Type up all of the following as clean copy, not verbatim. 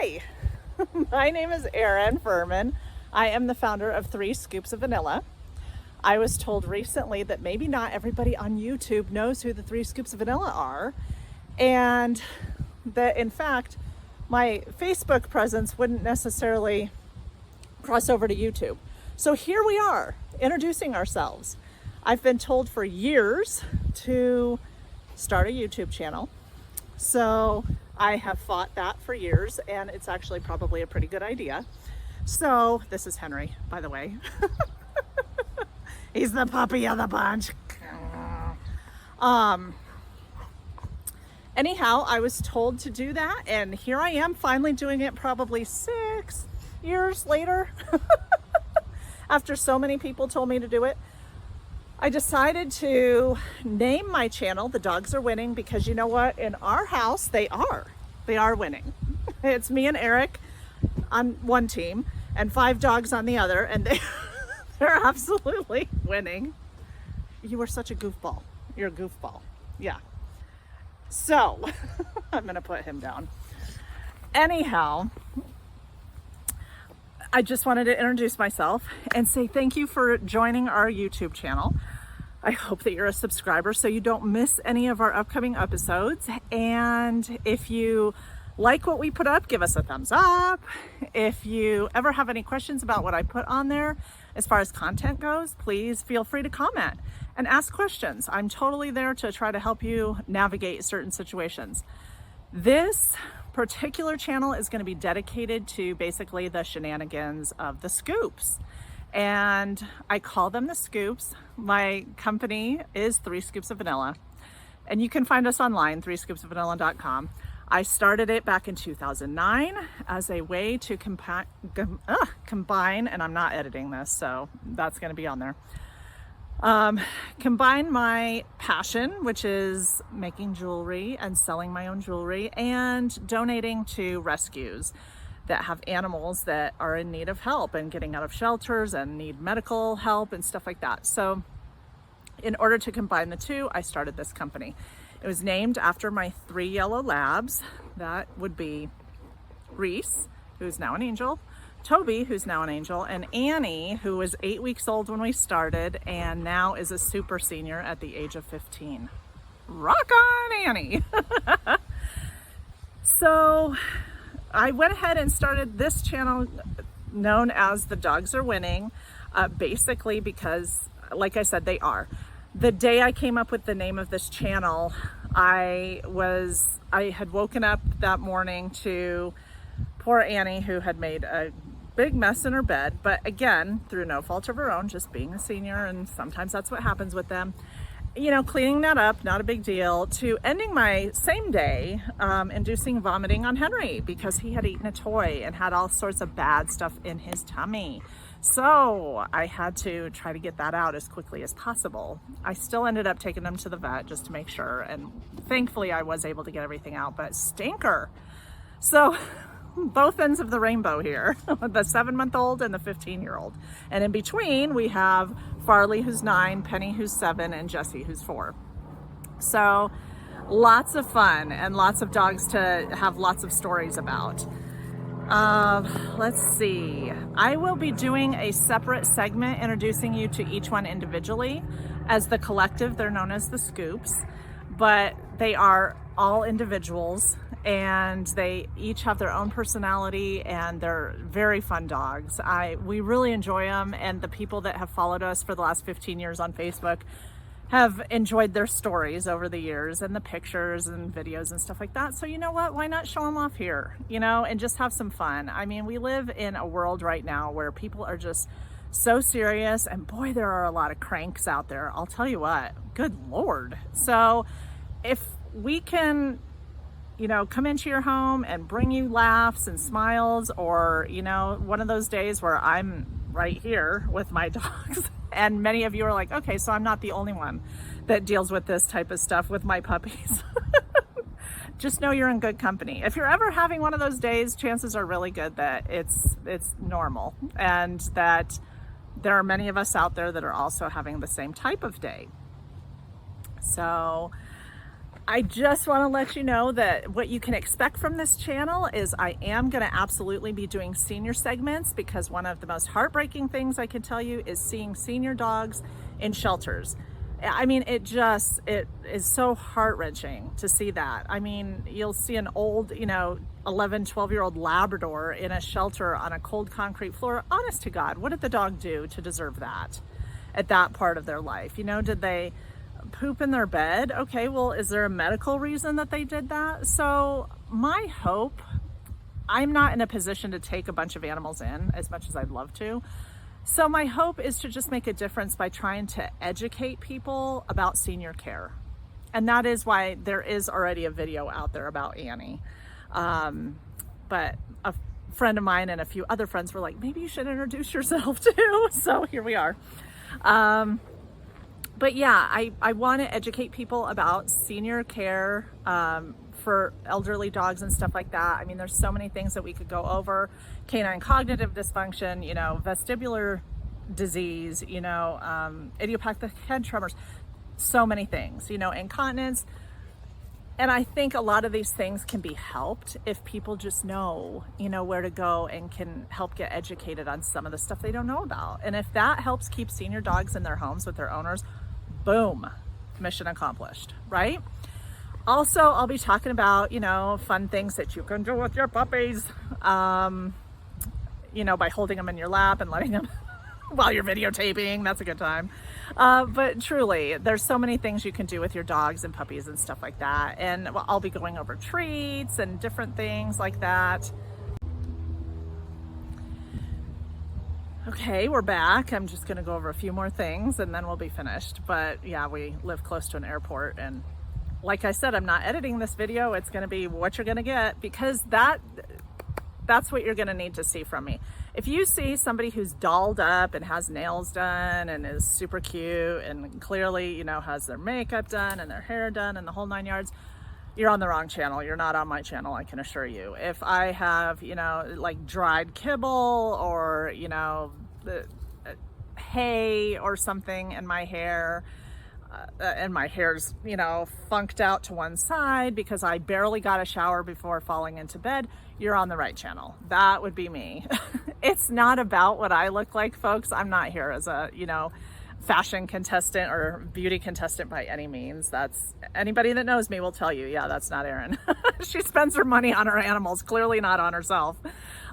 Hi, my name is Erin Furman. I am the founder of 3 Scoops of Vanilla. I was told recently that maybe not everybody on YouTube knows who the 3 Scoops of Vanilla are, and that in fact my Facebook presence wouldn't necessarily cross over to YouTube. So here we are, introducing ourselves. I've been told for years to start a YouTube channel. So I have fought that for years, and it's actually probably a pretty good idea. So this is Henry, by the way. He's the puppy of the bunch. Anyhow, I was told to do that, and here I am finally doing it probably 6 years later. After so many people told me to do it, I decided to name my channel The Dogs Are Winning, because you know what? In our house, they are winning. It's me and Eric on one team and 5 dogs on the other, and they're absolutely winning. You were such a goofball. You're a goofball. Yeah. So I'm gonna put him down. Anyhow, I just wanted to introduce myself and say thank you for joining our YouTube channel. I hope that you're a subscriber so you don't miss any of our upcoming episodes. And if you like what we put up, give us a thumbs up. If you ever have any questions about what I put on there as far as content goes, please feel free to comment and ask questions. I'm totally there to try to help you navigate certain situations. This particular channel is going to be dedicated to basically the shenanigans of the scoops, and I call them the scoops. My company is 3 Scoops of Vanilla, and you can find us online, 3scoopsofvanilla.com. I started it back in 2009 as a way to combine, and I'm not editing this, so that's going to be on there. Combine my passion, which is making jewelry and selling my own jewelry, and donating to rescues that have animals that are in need of help and getting out of shelters and need medical help and stuff like that. So in order to combine the two, I started this company. It was named after my 3 yellow labs. That would be Reese, who's now an angel, Toby, who's now an angel, and Annie, who was 8 weeks old when we started and now is a super senior at the age of 15. Rock on, Annie! So I went ahead and started this channel known as The Dogs Are Winning, basically because, like I said, they are. The day I came up with the name of this channel, I had woken up that morning to poor Annie, who had made a big mess in her bed, but again, through no fault of her own, just being a senior, and sometimes that's what happens with them. You know, cleaning that up, not a big deal, to ending my same day inducing vomiting on Henry because he had eaten a toy and had all sorts of bad stuff in his tummy. So I had to try to get that out as quickly as possible. I still ended up taking him to the vet just to make sure, and thankfully I was able to get everything out, but stinker. So both ends of the rainbow here, the 7-month-old and the 15-year-old. And in between, we have Farley, who's 9, Penny, who's 7, and Jessie, who's 4. So lots of fun and lots of dogs to have lots of stories about. Let's see. I will be doing a separate segment introducing you to each one individually. As the collective, they're known as the Scoops, but they are all individuals, and they each have their own personality, and they're very fun dogs. We really enjoy them, and the people that have followed us for the last 15 years on Facebook have enjoyed their stories over the years, and the pictures and videos and stuff like that. So you know what, why not show them off here, you know, and just have some fun. I mean, we live in a world right now where people are just so serious, and boy, there are a lot of cranks out there. I'll tell you what, good Lord. So if we can, you know, come into your home and bring you laughs and smiles, or, you know, one of those days where I'm right here with my dogs, and many of you are like, okay, so I'm not the only one that deals with this type of stuff with my puppies. Just know you're in good company. If you're ever having one of those days, chances are really good that it's normal, and that there are many of us out there that are also having the same type of day. So I just want to let you know that what you can expect from this channel is I am going to absolutely be doing senior segments, because one of the most heartbreaking things I can tell you is seeing senior dogs in shelters. I mean, it is so heart-wrenching to see that. I mean, you'll see an old, 11, 12-year-old Labrador in a shelter on a cold concrete floor. Honest to God, what did the dog do to deserve that at that part of their life? Did they poop in their bed? Okay, well, is there a medical reason that they did that? So my hope, I'm not in a position to take a bunch of animals in as much as I'd love to. So my hope is to just make a difference by trying to educate people about senior care. And that is why there is already a video out there about Annie. But a friend of mine and a few other friends were like, maybe you should introduce yourself too. So here we are. But yeah, I want to educate people about senior care for elderly dogs and stuff like that. I mean, there's so many things that we could go over. Canine cognitive dysfunction, vestibular disease, idiopathic head tremors, so many things, incontinence. And I think a lot of these things can be helped if people just know, where to go and can help get educated on some of the stuff they don't know about. And if that helps keep senior dogs in their homes with their owners, boom, mission accomplished, right? Also, I'll be talking about, fun things that you can do with your puppies, by holding them in your lap and letting them while you're videotaping. That's a good time. But truly, there's so many things you can do with your dogs and puppies and stuff like that. And I'll be going over treats and different things like that. Okay, we're back. I'm just going to go over a few more things and then we'll be finished. But yeah, we live close to an airport, and like I said, I'm not editing this video. It's going to be what you're going to get, because that's what you're going to need to see from me. If you see somebody who's dolled up and has nails done and is super cute and clearly, has their makeup done and their hair done and the whole 9 yards, you're on the wrong channel. You're not on my channel, I can assure you. If I have, like dried kibble or, the hay or something in my hair, and my hair's, funked out to one side because I barely got a shower before falling into bed, you're on the right channel. That would be me. It's not about what I look like, folks. I'm not here as a, fashion contestant or beauty contestant by any means. That's, anybody that knows me will tell you, yeah, that's not Erin. She spends her money on her animals, clearly not on herself.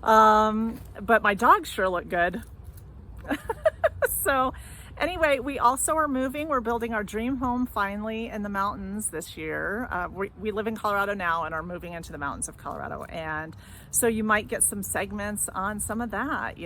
But my dogs sure look good. So anyway, we also are moving. We're building our dream home finally in the mountains this year. We live in Colorado now and are moving into the mountains of Colorado. And so you might get some segments on some of that,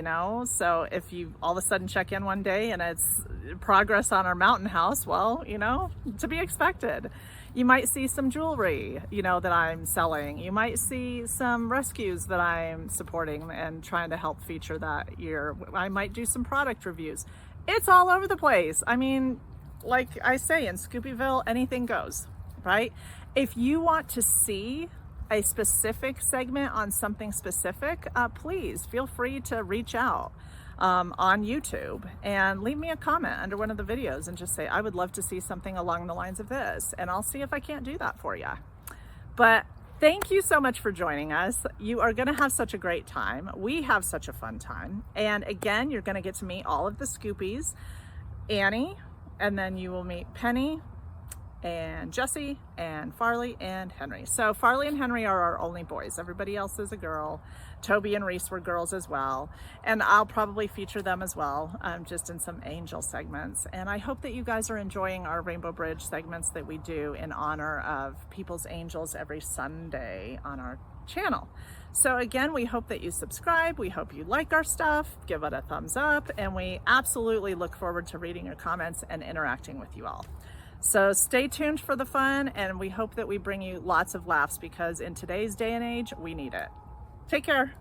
So if you all of a sudden check in one day and it's progress on our mountain house, well, to be expected. You might see some jewelry, that I'm selling. You might see some rescues that I'm supporting and trying to help feature that year. I might do some product reviews. It's all over the place. I mean, like I say, in Scoopyville, anything goes, right? If you want to see a specific segment on something specific, please feel free to reach out on YouTube and leave me a comment under one of the videos and just say, I would love to see something along the lines of this, and I'll see if I can't do that for you. But thank you so much for joining us. You are going to have such a great time. We have such a fun time. And again, you're going to get to meet all of the Scoopies, Annie, and then you will meet Penny and Jesse and Farley and Henry. So Farley and Henry are our only boys. Everybody else is a girl. Toby and Reese were girls as well. And I'll probably feature them as well, just in some angel segments. And I hope that you guys are enjoying our Rainbow Bridge segments that we do in honor of people's angels every Sunday on our channel. So again, we hope that you subscribe. We hope you like our stuff, give it a thumbs up, and we absolutely look forward to reading your comments and interacting with you all. So stay tuned for the fun, and we hope that we bring you lots of laughs, because in today's day and age, we need it. Take care.